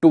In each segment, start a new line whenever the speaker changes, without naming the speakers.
2,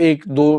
1-2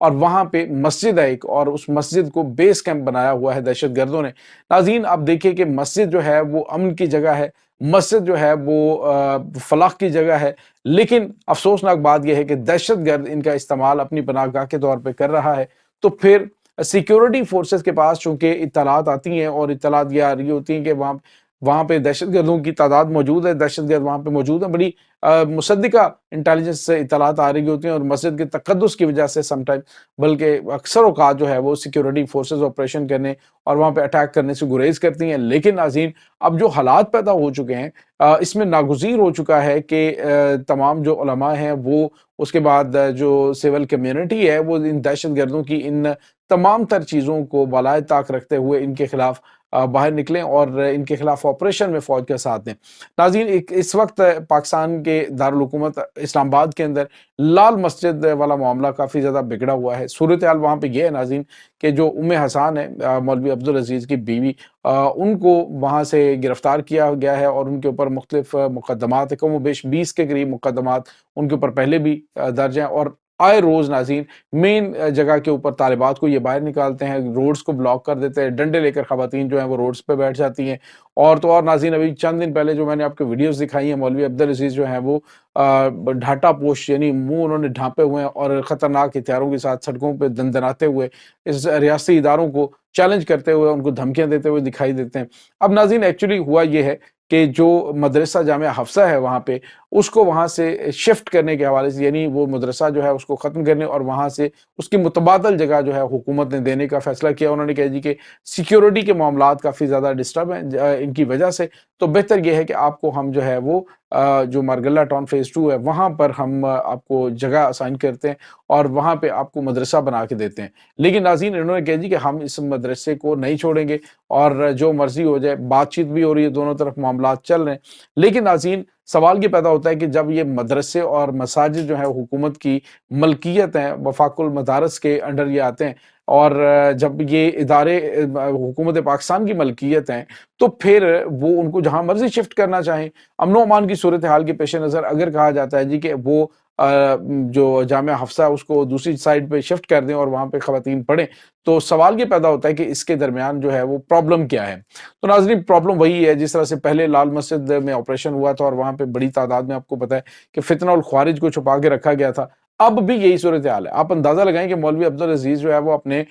اور وہاں پہ مسجد ہے ایک، اور اس مسجد کو بیس کیمپ بنایا ہوا ہے دہشت گردوں نے۔ ناظرین آپ دیکھیں کہ مسجد جو ہے وہ امن کی جگہ ہے، مسجد جو ہے وہ فلاح کی جگہ ہے، لیکن افسوسناک بات یہ ہے کہ دہشت گرد ان کا استعمال اپنی پناہ گاہ کے طور پہ کر رہا ہے۔ تو پھر سیکیورٹی فورسز کے پاس چونکہ اطلاعات آتی ہیں، اور اطلاعات یہ آ رہی ہوتی ہیں کہ وہاں پہ دہشت گردوں کی تعداد موجود ہے، دہشت گرد وہاں پہ موجود ہیں، بڑی مصدقہ انٹیلیجنس سے اطلاعات آ رہی ہوتی ہیں، اور مسجد کے تقدس کی وجہ سے سم ٹائم بلکہ اکثر اوقات جو ہے وہ سیکیورٹی فورسز آپریشن کرنے اور وہاں پہ اٹیک کرنے سے گریز کرتی ہیں۔ لیکن ناظرین اب جو حالات پیدا ہو چکے ہیں، اس میں ناگزیر ہو چکا ہے کہ تمام جو علماء ہیں وہ، اس کے بعد جو سول کمیونٹی ہے، وہ ان دہشت گردوں کی ان تمام تر چیزوں کو بالائے طاق رکھتے ہوئے ان کے خلاف باہر نکلیں اور ان کے خلاف آپریشن میں فوج کا ساتھ دیں۔ ناظرین اس وقت پاکستان کے دارالحکومت اسلام آباد کے اندر لال مسجد والا معاملہ کافی زیادہ بگڑا ہوا ہے۔ صورتحال وہاں پہ یہ ہے ناظرین کہ جو ام حسان ہے، مولوی عبدالعزیز کی بیوی، ان کو وہاں سے گرفتار کیا گیا ہے، اور ان کے اوپر مختلف مقدمات، کم و بیش 20 کے قریب مقدمات ان کے اوپر پہلے بھی درج ہیں، اور آئے روز ناظرین مین جگہ کے اوپر طالبات کو یہ باہر نکالتے ہیں، روڈز کو بلاک کر دیتے ہیں، ڈنڈے لے کر خواتین جو ہیں وہ روڈز پہ بیٹھ جاتی ہیں۔ اور تو اور ناظرین ابھی چند دن پہلے جو میں نے آپ کو ویڈیوز دکھائی ہیں، مولوی عبدالعزیز جو ہیں وہ ڈھاٹا پوش، یعنی منہ انہوں نے ڈھانپے ہوئے ہیں، اور خطرناک ہتھیاروں کے ساتھ سڑکوں پہ دندناتے ہوئے اس ریاستی اداروں کو چیلنج کرتے ہوئے، ان کو دھمکیاں دیتے ہوئے دکھائی دیتے ہیں۔ اب ناظرین ایکچولی ہوا یہ ہے کہ جو مدرسہ جامعہ حفصہ ہے وہاں پہ، اس کو وہاں سے شفٹ کرنے کے حوالے سے، یعنی وہ مدرسہ جو ہے اس کو ختم کرنے اور وہاں سے اس کی متبادل جگہ جو ہے حکومت نے دینے کا فیصلہ کیا۔ انہوں نے کہا جی کہ سیکیورٹی کے معاملات کافی زیادہ ڈسٹرب ہیں ان کی وجہ سے، تو بہتر یہ ہے کہ آپ کو ہم جو ہے وہ جو مارگلہ ٹاؤن فیز 2 ہے وہاں پر ہم آپ کو جگہ اسائن کرتے ہیں، اور وہاں پہ آپ کو مدرسہ بنا کے دیتے ہیں۔ لیکن ناظرین انہوں نے کہا جی کہ ہم اس مدرسے کو نہیں چھوڑیں گے، اور جو مرضی ہو جائے۔ بات چیت بھی ہو رہی ہے، دونوں طرف معاملات چل رہے ہیں، لیکن ناظرین سوال یہ پیدا ہوتا ہے کہ جب یہ مدرسے اور مساجد جو ہے حکومت کی ملکیت ہیں، وفاق المدارس کے انڈر یہ آتے ہیں، اور جب یہ ادارے حکومت پاکستان کی ملکیت ہیں، تو پھر وہ ان کو جہاں مرضی شفٹ کرنا چاہیں۔ امن و امان کی صورتحال کے پیش نظر اگر کہا جاتا ہے جی کہ وہ جو جامعہ حفصہ اس کو دوسری سائڈ پہ شفٹ کر دیں اور وہاں پہ خواتین پڑھیں، تو سوال یہ پیدا ہوتا ہے کہ اس کے درمیان جو ہے وہ پرابلم کیا ہے۔ تو ناظرین پرابلم وہی ہے جس طرح سے پہلے لال مسجد میں آپریشن ہوا تھا، اور وہاں پہ بڑی تعداد میں آپ کو پتہ ہے کہ فتنہ الخوارج کو چھپا کے رکھا گیا تھا۔ اب بھی یہی صورتحال ہے۔ آپ اندازہ لگائیں کہ مولوی عبدالعزیز جو ہے وہ اپنے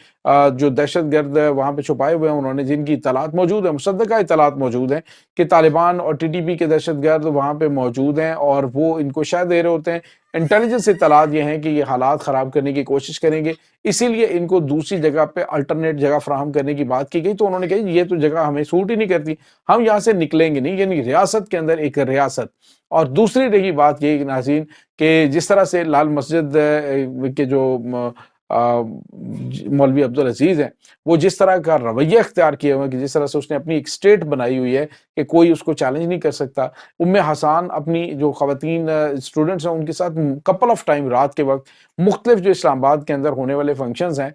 جو دہشت گرد وہاں پہ چھپائے ہوئے ہیں، انہوں نے جن کی اطلاعات موجود ہیں، مصدقہ اطلاعات موجود ہیں کہ طالبان اور ٹی ٹی پی کے دہشت گرد وہاں پہ موجود ہیں، اور وہ ان کو شاہ دے رہے ہوتے ہیں۔ انٹیلیجنس اطلاعات یہ ہیں کہ یہ حالات خراب کرنے کی کوشش کریں گے، اسی لیے ان کو دوسری جگہ پہ الٹرنیٹ جگہ فراہم کرنے کی بات کی گئی۔ تو انہوں نے کہا یہ تو جگہ ہمیں سوٹ ہی نہیں کرتی، ہم یہاں سے نکلیں گے نہیں، یعنی ریاست کے اندر ایک ریاست۔ اور دوسری رہی بات یہ ناظرین کہ جس طرح سے لال مسجد کے جو مولوی عبدالعزیز ہیں، وہ جس طرح کا رویہ اختیار کیے ہوئے ہیں کہ جس طرح سے اس نے اپنی ایک اسٹیٹ بنائی ہوئی ہے کہ کوئی اس کو چیلنج نہیں کر سکتا۔ ام حسان اپنی جو خواتین اسٹوڈنٹس ہیں ان کے ساتھ کپل آف ٹائم رات کے وقت مختلف جو اسلام آباد کے اندر ہونے والے فنکشنز ہیں،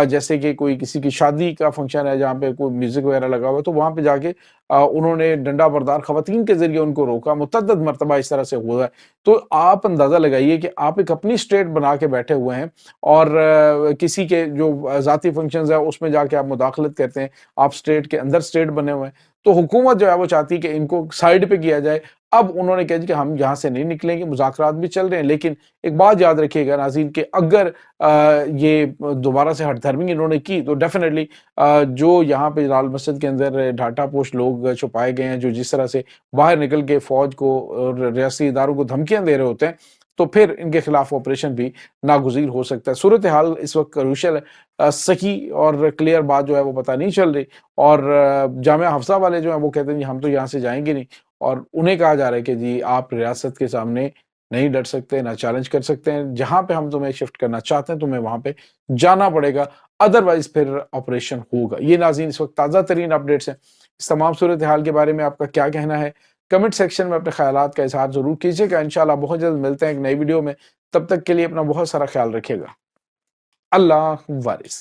جیسے کہ کوئی کسی کی شادی کا فنکشن ہے جہاں پہ کوئی میوزک وغیرہ لگا ہوا ہے، تو وہاں پہ جا کے انہوں نے ڈنڈا بردار خواتین کے ذریعے ان کو روکا۔ متعدد مرتبہ اس طرح سے ہوا ہے۔ تو آپ اندازہ لگائیے کہ آپ ایک اپنی اسٹیٹ بنا کے بیٹھے ہوئے ہیں، اور کسی کے جو ذاتی فنکشنز ہیں اس میں جا کے آپ مداخلت کرتے ہیں، آپ اسٹیٹ کے اندر اسٹیٹ بنے ہوئے ہیں۔ تو حکومت جو ہے وہ چاہتی ہے کہ ان کو سائڈ پہ کیا جائے۔ اب انہوں نے کہا کہ ہم یہاں سے نہیں نکلیں گے، مذاکرات بھی چل رہے ہیں، لیکن ایک بات یاد رکھیے گا ناظرین کہ اگر یہ دوبارہ سے ہٹ دھرمی انہوں نے کی تو ڈیفینیٹلی جو یہاں پہ لال مسجد کے اندر ڈھاٹا پوش لوگ چھپائے گئے ہیں، جو جس طرح سے باہر نکل کے فوج کو اور ریاستی اداروں کو دھمکیاں دے رہے ہوتے ہیں، تو پھر ان کے خلاف آپریشن بھی ناگزیر ہو سکتا ہے۔ صورتحال اس وقت کروشل ہے، صحیح اور کلیئر بات جو ہے وہ پتہ نہیں چل رہی، اور جامعہ حفصہ والے جو ہیں وہ کہتے ہیں جی ہم تو یہاں سے جائیں گے نہیں، اور انہیں کہا جا رہا ہے کہ جی آپ ریاست کے سامنے نہیں ڈٹ سکتے، نہ چیلنج کر سکتے ہیں، جہاں پہ ہم تمہیں شفٹ کرنا چاہتے ہیں تمہیں وہاں پہ جانا پڑے گا، ادروائز پھر آپریشن ہوگا۔ یہ ناظرین اس وقت تازہ ترین اپڈیٹس ہیں۔ اس تمام صورتحال کے بارے میں آپ کا کیا کہنا ہے؟ کمنٹ سیکشن میں اپنے خیالات کا اظہار ضرور کیجیے گا۔ انشاءاللہ بہت جلد ملتے ہیں ایک نئی ویڈیو میں، تب تک کے لیے اپنا بہت سارا خیال رکھیے گا۔ اللہ وارث۔